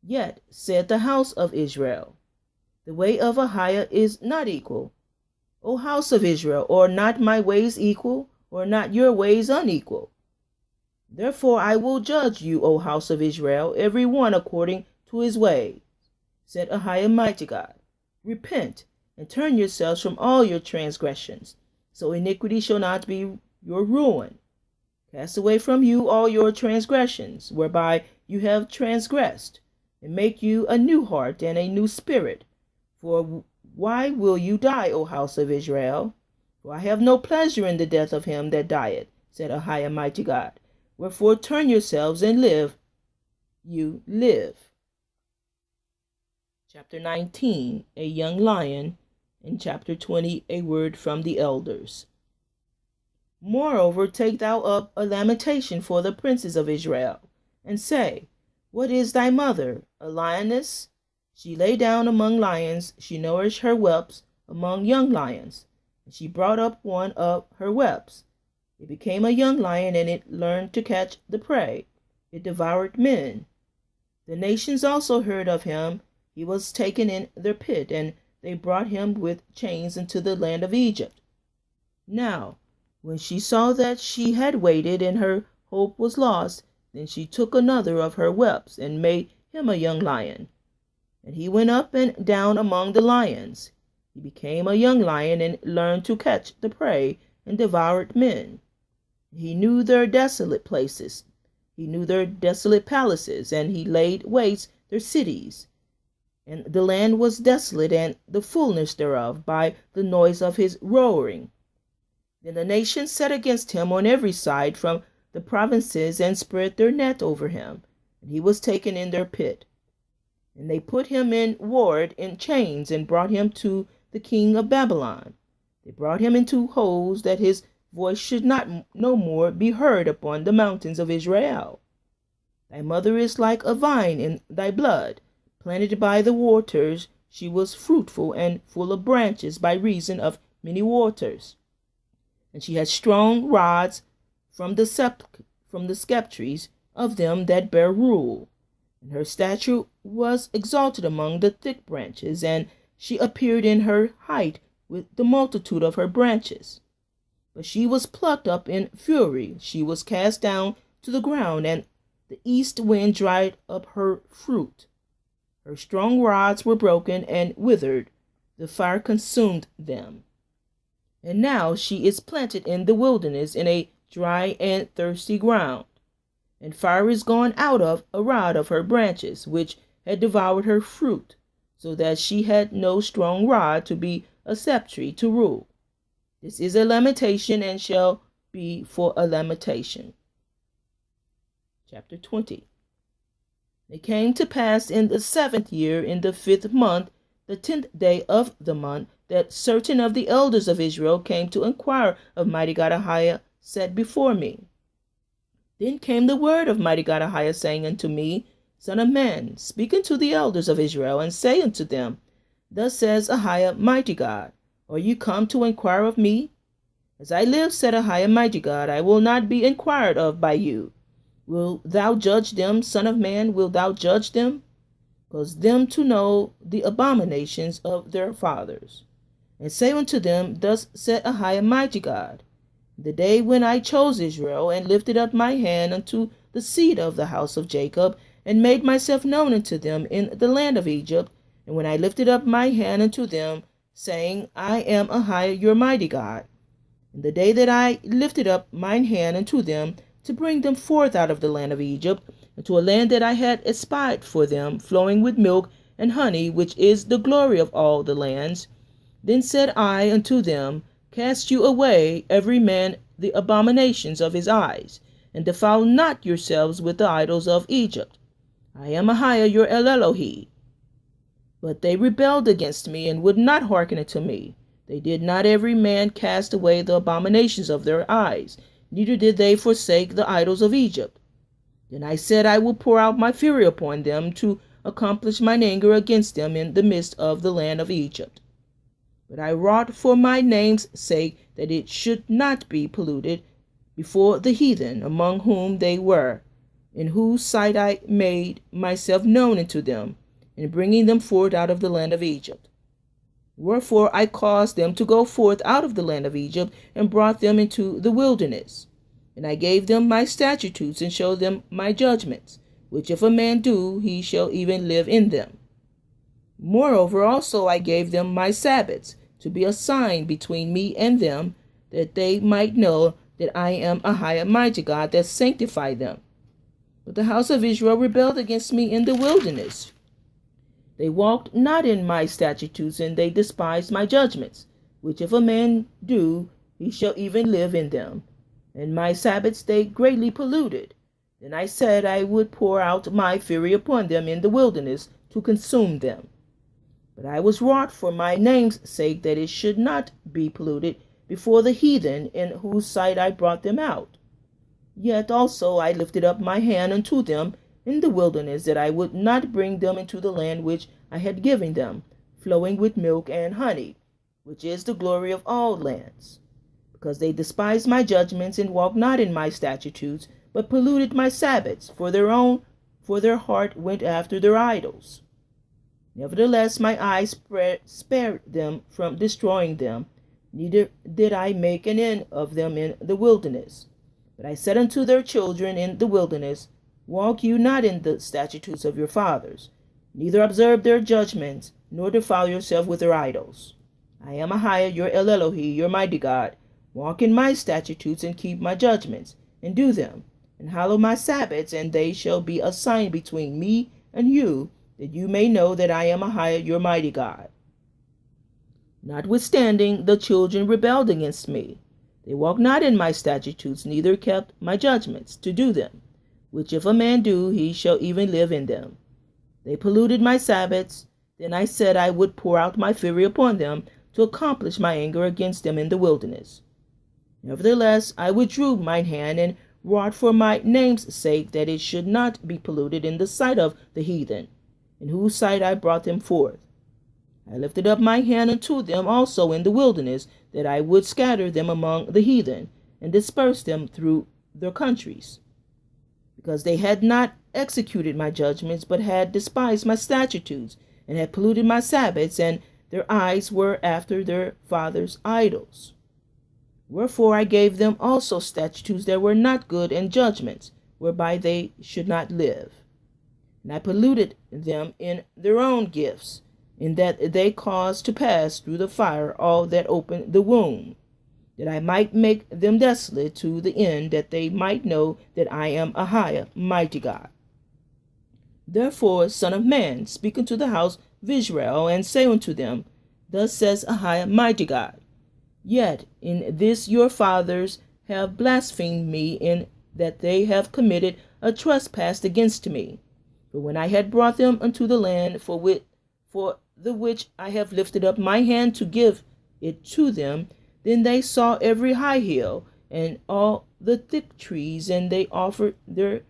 Yet said the house of Israel, the way of Ahiah is not equal. O house of Israel, are not my ways equal, or not your ways unequal? Therefore I will judge you, O house of Israel, every one according to his way, said Ahiah, mighty God. repent, and turn yourselves from all your transgressions, so iniquity shall not be your ruin. Cast away from you all your transgressions, whereby you have transgressed, and make you a new heart and a new spirit. For why will you die, O house of Israel? For I have no pleasure in the death of him that dieth, said Ahiah, mighty God. Wherefore turn yourselves and live. You live. Chapter 19, a young lion, and chapter 20, a word from the elders. Moreover, take thou up a lamentation for the princes of Israel, and say, What is thy mother? A lioness? She lay down among lions, she nourished her whelps among young lions, and she brought up one of her whelps. It became a young lion, and it learned to catch the prey. It devoured men. The nations also heard of him. He was taken in their pit, and they brought him with chains into the land of Egypt. Now, when she saw that she had waited, and her hope was lost, then she took another of her whelps, and made him a young lion. And he went up and down among the lions. He became a young lion, and learned to catch the prey, and devoured men. He knew their desolate places. He knew their desolate palaces, and he laid waste their cities. And the land was desolate, and the fullness thereof, by the noise of his roaring. Then the nations set against him on every side from the provinces, and spread their net over him, and he was taken in their pit. And they put him in ward in chains, and brought him to the king of Babylon. They brought him into holes, that his voice should not no more be heard upon the mountains of Israel. Thy mother is like a vine in thy blood, planted by the waters. She was fruitful and full of branches by reason of many waters. And she had strong rods from the sceptres of them that bear rule. And her stature was exalted among the thick branches, and she appeared in her height with the multitude of her branches. But she was plucked up in fury, she was cast down to the ground, and the east wind dried up her fruit. Her strong rods were broken and withered, the fire consumed them. And now she is planted in the wilderness, in a dry and thirsty ground. And fire is gone out of a rod of her branches, which had devoured her fruit, so that she had no strong rod to be a sceptre to rule. This is a lamentation, and shall be for a lamentation. Chapter 20. It came to pass in the 7th year, in the 5th month, the 10th day of the month, that certain of the elders of Israel came to inquire of Mighty God AHAYAH, set before me. Then came the word of Mighty God AHAYAH, saying unto me, Son of man, speak unto the elders of Israel, and say unto them, Thus says AHAYAH, mighty God, Are you come to inquire of me? As I live, said AHAYAH, mighty God, I will not be inquired of by you. Wilt thou judge them, son of man? Wilt thou judge them? Cause them to know the abominations of their fathers. And say unto them, Thus said AHAYAH, mighty God, The day when I chose Israel, and lifted up my hand unto the seed of the house of Jacob, and made myself known unto them in the land of Egypt, and when I lifted up my hand unto them, saying, I am AHAYAH your mighty God, and the day that I lifted up mine hand unto them, to bring them forth out of the land of Egypt, into a land that I had espied for them, flowing with milk and honey, which is the glory of all the lands. Then said I unto them, Cast you away every man the abominations of his eyes, and defile not yourselves with the idols of Egypt. I am AHAYAH your Elohim. But they rebelled against me, and would not hearken unto me. They did not every man cast away the abominations of their eyes, neither did they forsake the idols of Egypt. Then I said, I will pour out my fury upon them, to accomplish mine anger against them in the midst of the land of Egypt. But I wrought for my name's sake, that it should not be polluted before the heathen, among whom they were, in whose sight I made myself known unto them, in bringing them forth out of the land of Egypt. Wherefore I caused them to go forth out of the land of Egypt, and brought them into the wilderness. And I gave them my statutes, and showed them my judgments, which if a man do, he shall even live in them. Moreover, also I gave them my Sabbaths to be a sign between me and them, that they might know that I am AHAYAH, mighty God, that sanctified them. But the house of Israel rebelled against me in the wilderness. They walked not in my statutes, and they despised my judgments, which if a man do, he shall even live in them. And my Sabbaths they greatly polluted. Then I said I would pour out my fury upon them in the wilderness to consume them. But I was wrought for my name's sake, that it should not be polluted before the heathen, in whose sight I brought them out. Yet also I lifted up my hand unto them in the wilderness, that I would not bring them into the land which I had given them, flowing with milk and honey, which is the glory of all lands. Because they despised my judgments, and walked not in my statutes, but polluted my Sabbaths, for their heart went after their idols. Nevertheless, my eyes spared them from destroying them, neither did I make an end of them in the wilderness. But I said unto their children in the wilderness, Walk you not in the statutes of your fathers, neither observe their judgments, nor defile yourself with their idols. I am AHAYAH, your El Elohi, your mighty God. Walk in my statutes, and keep my judgments, and do them, and hallow my Sabbaths, and they shall be a sign between me and you, that you may know that I am AHAYAH, your mighty God. Notwithstanding, the children rebelled against me. They walked not in my statutes, neither kept my judgments, to do them, which if a man do, he shall even live in them. They polluted my Sabbaths. Then I said I would pour out my fury upon them, to accomplish my anger against them in the wilderness. Nevertheless, I withdrew mine hand, and wrought for my name's sake, that it should not be polluted in the sight of the heathen, in whose sight I brought them forth. I lifted up my hand unto them also in the wilderness, that I would scatter them among the heathen, and disperse them through their countries, because they had not executed my judgments, but had despised my statutes, and had polluted my Sabbaths, and their eyes were after their fathers' idols. Wherefore I gave them also statutes that were not good, and judgments, whereby they should not live. And I polluted them in their own gifts, in that they caused to pass through the fire all that opened the womb, that I might make them desolate, to the end that they might know that I am AHAYAH, mighty God. Therefore, Son of man, speak unto the house of Israel, and say unto them, Thus says AHAYAH, mighty God, Yet in this your fathers have blasphemed me, in that they have committed a trespass against me. For when I had brought them unto the land for the which I have lifted up my hand to give it to them, then they saw every high hill and all the thick trees, and they offered their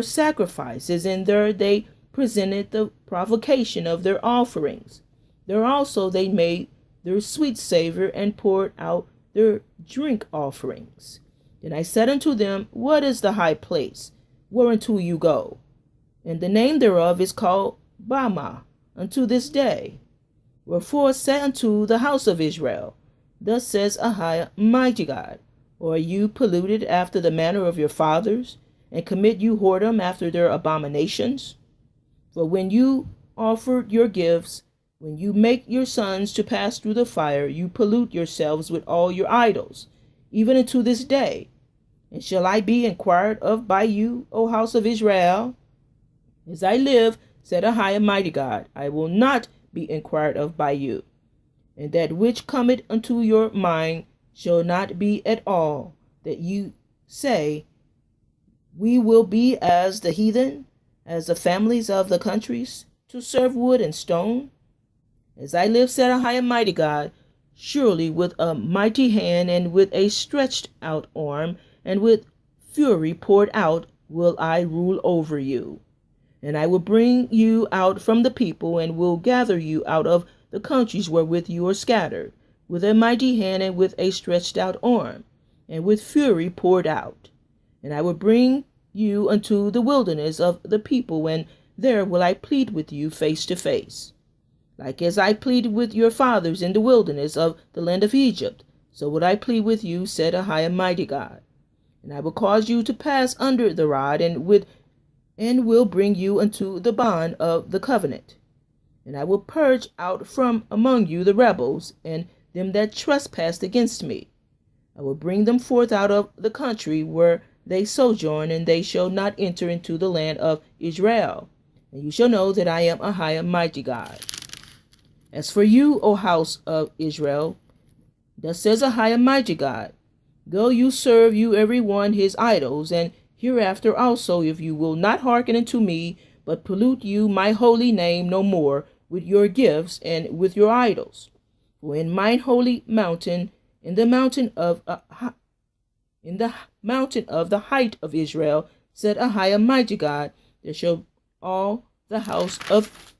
sacrifices, and there they presented the provocation of their offerings. There also they made their sweet savor, and poured out their drink offerings. Then I said unto them, What is the high place whereunto you go? And the name thereof is called Bamah unto this day. Wherefore say unto the house of Israel, Thus says AHAYAH, mighty God, Or are you polluted after the manner of your fathers, and commit you whoredom after their abominations? For when you offer your gifts, when you make your sons to pass through the fire, you pollute yourselves with all your idols, even unto this day. And shall I be inquired of by you, O house of Israel? As I live, said AHAYAH, mighty God, I will not be inquired of by you. And that which cometh unto your mind shall not be at all, that you say, We will be as the heathen, as the families of the countries, to serve wood and stone. As I live, said AHAYAH, mighty God, surely with a mighty hand, and with a stretched out arm, and with fury poured out, will I rule over you. And I will bring you out from the people, and will gather you out of the countries wherewith you are scattered, with a mighty hand, and with a stretched out arm, and with fury poured out. And I will bring you unto the wilderness of the people, and there will I plead with you face to face. Like as I pleaded with your fathers in the wilderness of the land of Egypt, so would I plead with you, said AHAYAH, mighty God. And I will cause you to pass under the rod, and will bring you unto the bond of the covenant. And I will purge out from among you the rebels, and them that trespassed against me. I will bring them forth out of the country where they sojourn, and they shall not enter into the land of Israel. And you shall know that I am AHAYAH, mighty God. As for you, O house of Israel, thus says AHAYAH, mighty God, go you serve you every one his idols, and hereafter also, if you will not hearken unto me, but pollute you my holy name no more with your gifts and with your idols. For in mine holy mountain, in the mountain of the height of Israel, said AHAYAH, mighty God, there shall all the house of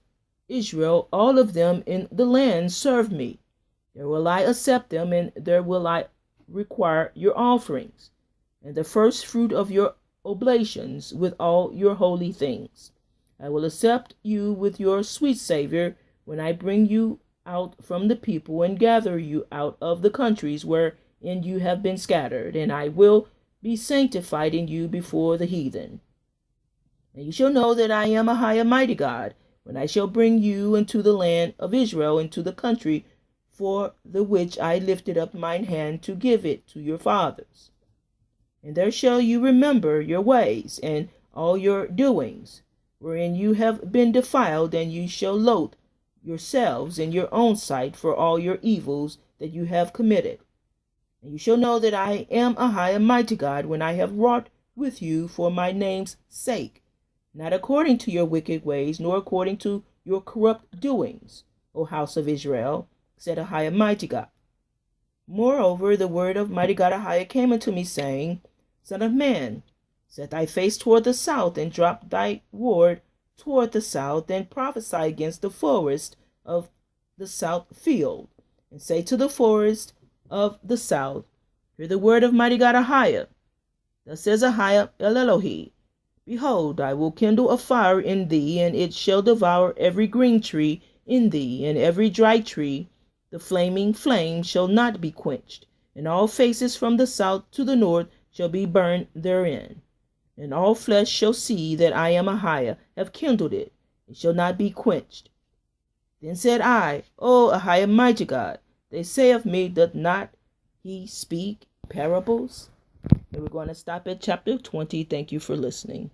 Israel, all of them in the land, serve me. There will I accept them, and there will I require your offerings, and the first fruit of your oblations with all your holy things. I will accept you with your sweet Savior when I bring you out from the people and gather you out of the countries wherein you have been scattered, and I will be sanctified in you before the heathen. And you shall know that I am AHAYAH, mighty God, when I shall bring you into the land of Israel, into the country for the which I lifted up mine hand to give it to your fathers. And there shall you remember your ways and all your doings, wherein you have been defiled, and you shall loathe yourselves in your own sight for all your evils that you have committed. And you shall know that I am AHAYAH, mighty God, when I have wrought with you for my name's sake, not according to your wicked ways, nor according to your corrupt doings, O house of Israel, said AHAYAH, mighty God. Moreover, the word of mighty God AHAYAH came unto me, saying, Son of man, set thy face toward the south, and drop thy word toward the south, and prophesy against the forest of the south field, and say to the forest of the south, Hear the word of mighty God AHAYAH. Thus says AHAYAH El Elohi, Behold, I will kindle a fire in thee, and it shall devour every green tree in thee, and every dry tree. The flaming flame shall not be quenched, and all faces from the south to the north shall be burned therein. And all flesh shall see that I am AHAYAH, have kindled it. It shall not be quenched. Then said I, O AHAYAH, mighty God, they say of me, doth not he speak parables? And we're going to stop at chapter 20. Thank you for listening.